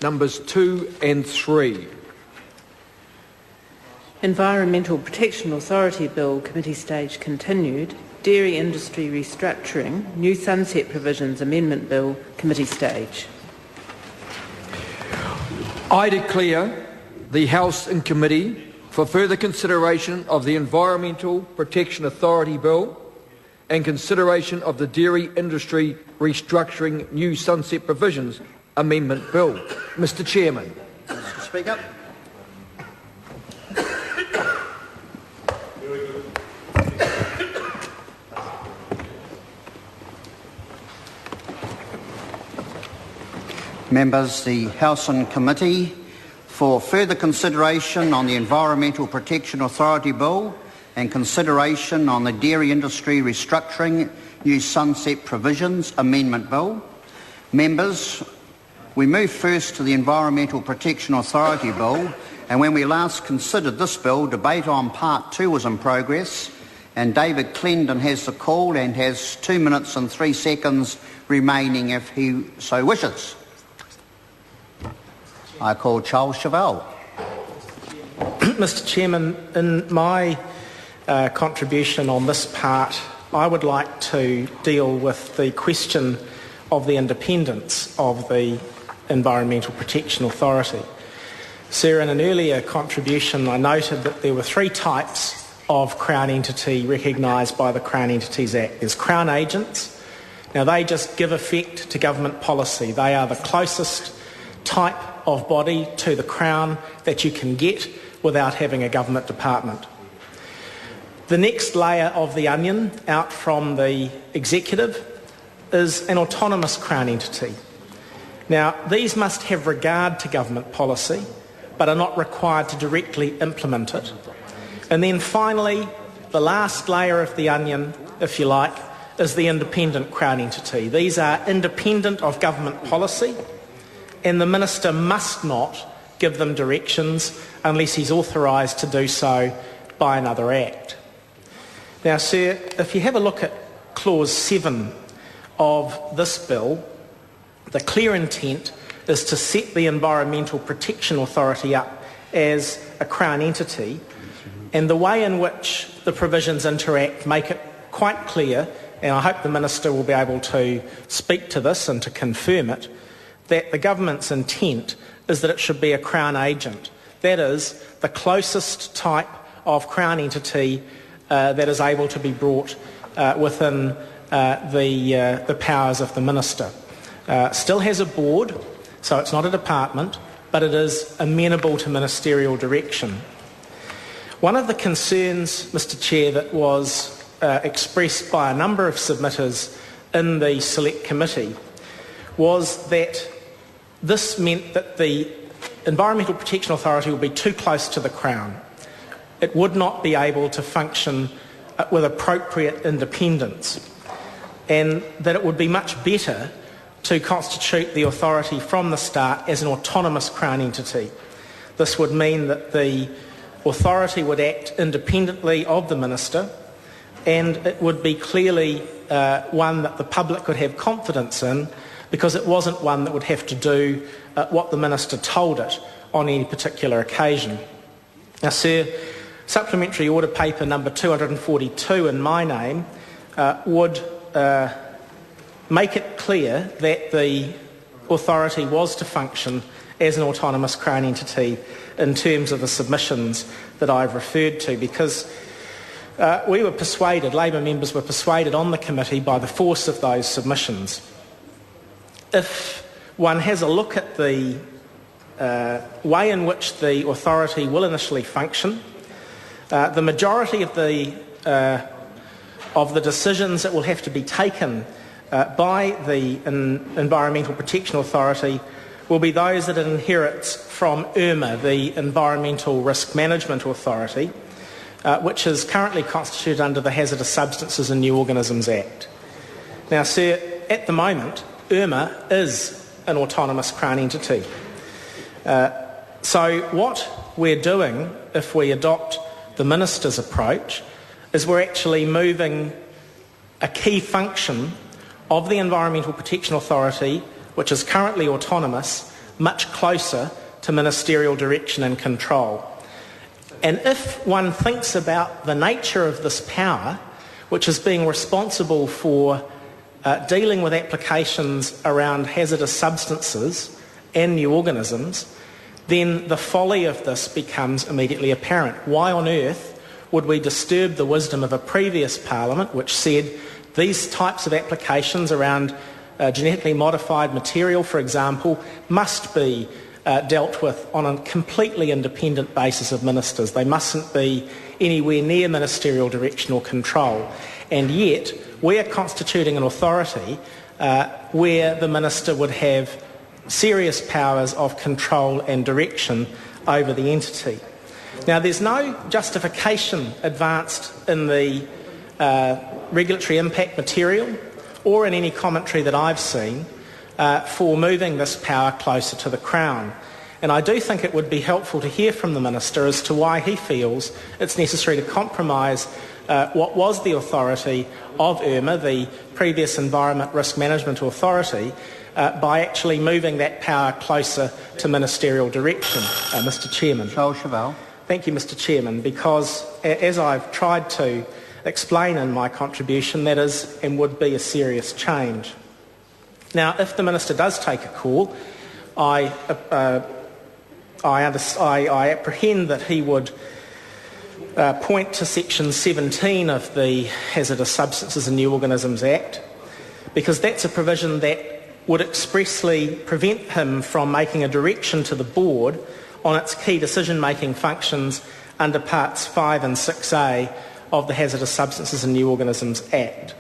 numbers 2 and 3. Environmental Protection Authority Bill, Committee Stage continued. Dairy Industry Restructuring, New Sunset Provisions Amendment Bill, Committee Stage. I declare the House in committee for further consideration of the Environmental Protection Authority Bill and consideration of the Dairy Industry Restructuring New Sunset Provisions Amendment Bill. Mr. Chairman. Mr. Speaker. Members, the House and Committee for further consideration on the Environmental Protection Authority Bill and consideration on the Dairy Industry Restructuring New Sunset Provisions Amendment Bill. Members, we move first to the Environmental Protection Authority Bill, and when we last considered this bill, debate on Part 2 was in progress, and David Clendon has the call and has 2 minutes and 3 seconds remaining if he so wishes. I call Charles Chauvel. Mr. Chairman, in my contribution on this part, I would like to deal with the question of the independence of the Environmental Protection Authority. Sir, in an earlier contribution I noted that there were 3 types of Crown entity recognised by the Crown Entities Act. There's Crown agents. Now they just give effect to government policy. They are the closest type of body to the Crown that you can get without having a government department. The next layer of the onion out from the executive is an autonomous Crown entity. Now, these must have regard to government policy, but are not required to directly implement it. And then finally, the last layer of the onion, if you like, is the independent Crown entity. These are independent of government policy, and the Minister must not give them directions unless he's authorised to do so by another Act. Now, Sir, if you have a look at Clause 7 of this bill, the clear intent is to set the Environmental Protection Authority up as a Crown entity, and the way in which the provisions interact make it quite clear, and I hope the Minister will be able to speak to this and to confirm it, that the government's intent is that it should be a Crown agent. That is, the closest type of Crown entity that is able to be brought within the powers of the Minister. Still has a board, so it's not a department, but it is amenable to ministerial direction. One of the concerns, Mr. Chair, that was expressed by a number of submitters in the Select Committee was that this meant that the Environmental Protection Authority would be too close to the Crown. It would not be able to function with appropriate independence, and that it would be much better to constitute the authority from the start as an autonomous Crown entity. This would mean that the authority would act independently of the Minister, and it would be clearly one that the public could have confidence in, because it wasn't one that would have to do what the Minister told it on any particular occasion. Now, Sir, Supplementary Order Paper number 242 in my name would make it clear that the authority was to function as an autonomous Crown entity in terms of the submissions that I've referred to, because we were persuaded, Labor members were persuaded on the committee by the force of those submissions. If one has a look at the way in which the authority will initially function, the majority of the decisions that will have to be taken by the Environmental Protection Authority will be those that it inherits from IRMA, the Environmental Risk Management Authority, which is currently constituted under the Hazardous Substances and New Organisms Act. Now, Sir, at the moment, IRMA is an autonomous Crown entity. So what we're doing, if we adopt the Minister's approach, is we're actually moving a key function of the Environmental Protection Authority, which is currently autonomous, much closer to ministerial direction and control. And if one thinks about the nature of this power, which is being responsible for dealing with applications around hazardous substances and new organisms, then the folly of this becomes immediately apparent. Why on earth would we disturb the wisdom of a previous parliament which said these types of applications around genetically modified material, for example, must be dealt with on a completely independent basis of ministers. They mustn't be anywhere near ministerial direction or control. And yet, we are constituting an authority where the minister would have serious powers of control and direction over the entity. Now, there's no justification advanced in the regulatory impact material or in any commentary that I've seen for moving this power closer to the Crown. And I do think it would be helpful to hear from the Minister as to why he feels it's necessary to compromise what was the authority of IRMA, the previous Environment Risk Management Authority, by actually moving that power closer to ministerial direction, Mr Chairman. Joel Chevelle. Thank you, Mr Chairman, because as I've tried to explain in my contribution, that is and would be a serious change. Now, if the Minister does take a call, I apprehend that he would point to Section 17 of the Hazardous Substances and New Organisms Act, because that's a provision that would expressly prevent him from making a direction to the Board on its key decision-making functions under Parts 5 and 6A of the Hazardous Substances and New Organisms Act.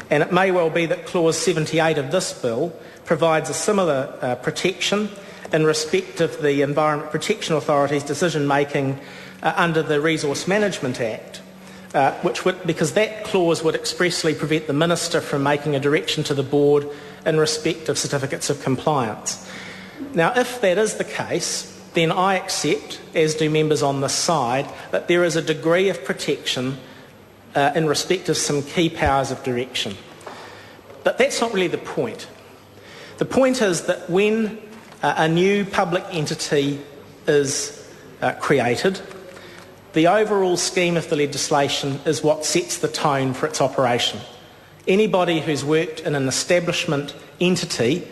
And it may well be that Clause 78 of this bill provides a similar protection in respect of the Environment Protection Authority's decision-making under the Resource Management Act, because that clause would expressly prevent the Minister from making a direction to the Board in respect of certificates of compliance. Now, if that is the case, then I accept, as do members on this side, that there is a degree of protection in respect of some key powers of direction. But that's not really the point. The point is that when a new public entity is created, the overall scheme of the legislation is what sets the tone for its operation. Anybody who's worked in an establishment entity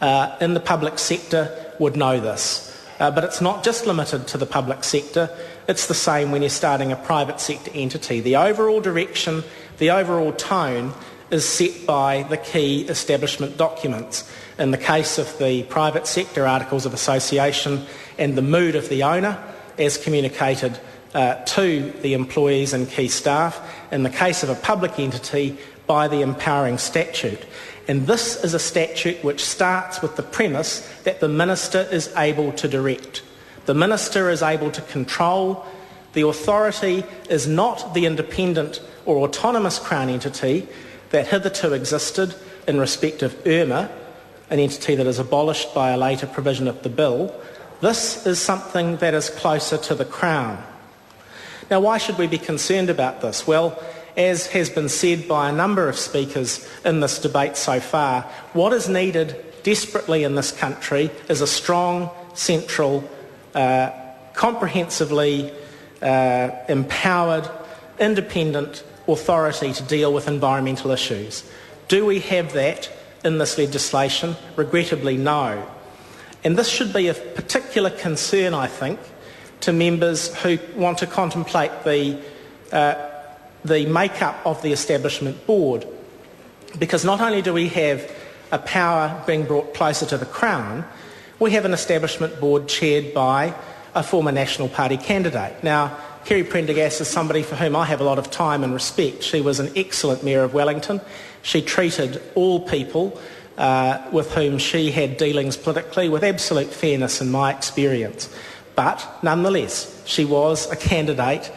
in the public sector would know this. But it's not just limited to the public sector, it's the same when you're starting a private sector entity. The overall direction, the overall tone is set by the key establishment documents. In the case of the private sector Articles of Association and the mood of the owner as communicated to the employees and key staff. In the case of a public entity, by the empowering statute. And this is a statute which starts with the premise that the Minister is able to direct. The Minister is able to control. The authority is not the independent or autonomous Crown entity that hitherto existed in respect of IRMA, an entity that is abolished by a later provision of the bill. This is something that is closer to the Crown. Now, why should we be concerned about this? Well, as has been said by a number of speakers in this debate so far, what is needed desperately in this country is a strong, central, comprehensively empowered, independent authority to deal with environmental issues. Do we have that in this legislation? Regrettably, no. And this should be of particular concern, I think, to members who want to contemplate the make-up of the Establishment Board, because not only do we have a power being brought closer to the Crown, we have an Establishment Board chaired by a former National Party candidate. Now, Kerry Prendergast is somebody for whom I have a lot of time and respect. She was an excellent Mayor of Wellington. She treated all people with whom she had dealings politically with absolute fairness in my experience. But nonetheless, she was a candidate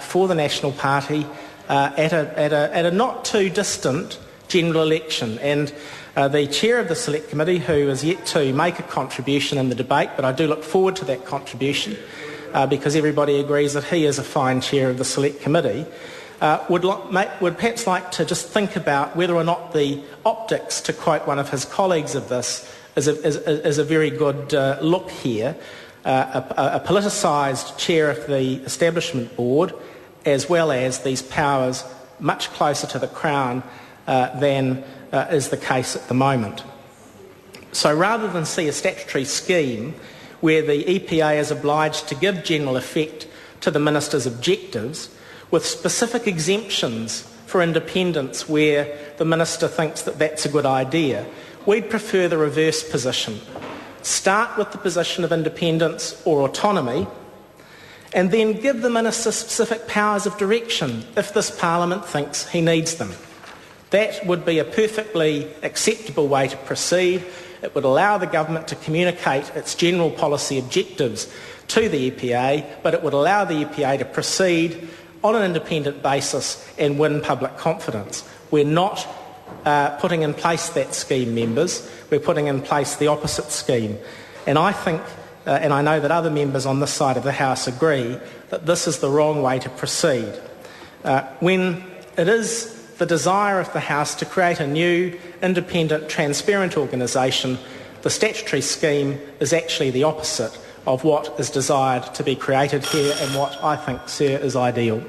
for the National Party at a not too distant general election. And the chair of the Select Committee, who is yet to make a contribution in the debate, but I do look forward to that contribution because everybody agrees that he is a fine chair of the Select Committee, would perhaps like to just think about whether or not the optics, to quote one of his colleagues of this, is a very good look here. A politicised chair of the Establishment Board, as well as these powers much closer to the Crown than is the case at the moment. So rather than see a statutory scheme where the EPA is obliged to give general effect to the Minister's objectives, with specific exemptions for independence where the Minister thinks that that's a good idea, we'd prefer the reverse position. Start with the position of independence or autonomy, and then give the Minister specific powers of direction if this Parliament thinks he needs them. That would be a perfectly acceptable way to proceed. It would allow the government to communicate its general policy objectives to the EPA, but it would allow the EPA to proceed on an independent basis and win public confidence. We're not putting in place that scheme, members. We're putting in place the opposite scheme. And I think, and I know that other members on this side of the House agree, that this is the wrong way to proceed. When it is the desire of the House to create a new, independent, transparent organisation, the statutory scheme is actually the opposite of what is desired to be created here and what I think, sir, is ideal.